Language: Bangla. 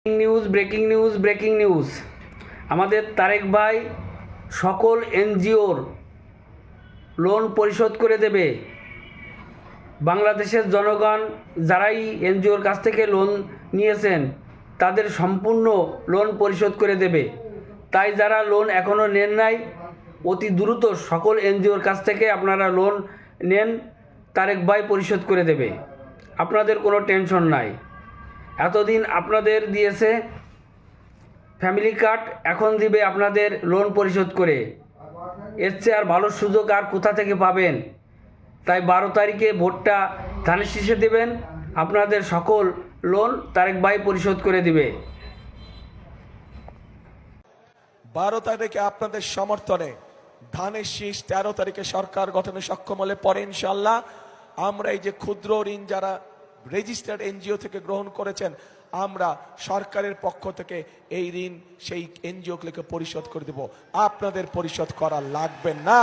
ব্রেকিং নিউজ আমাদের তারেক ভাই সকল এনজিওর লোন পরিশোধ করে দেবে। বাংলাদেশের জনগণ যারাই এনজিওর কাছ থেকে লোন নিয়েছেন তাদের সম্পূর্ণ লোন পরিশোধ করে দেবে। তাই যারা লোন এখনও নেন নাই, অতি দ্রুত সকল এনজিওর কাছ থেকে আপনারা লোন নেন, তারেক ভাই পরিশোধ করে দেবে। আপনাদের কোনো টেনশন নাই। এতদিন আপনাদের দিয়েছে ফ্যামিলি কার্ড, এখন দিবে আপনাদের লোন পরিশোধ করে। এর চেয়ে আর ভালো সুযোগ আর কোথা থেকে পাবেন? তাই 12 তারিখে ভোটটা ধানের শীষে দেবেন, আপনাদের সকল লোন তারেক ভাই পরিশোধ করে দিবে। 12 তারিখে আপনাদের সমর্থনে ধানের শীষ, 13 তারিখে সরকার গঠনে সক্ষম হলে পরে ইনশাল্লাহ আমরা এই যে ক্ষুদ্র ঋণ যারা রেজিস্টার্ড এনজিও থেকে গ্রহণ করেছেন, আমরা সরকারের পক্ষ থেকে এই ঋণ সেই এনজিওগুলোকে পরিশোধ করে দেব। আপনাদের পরিশোধ করা লাগবে না।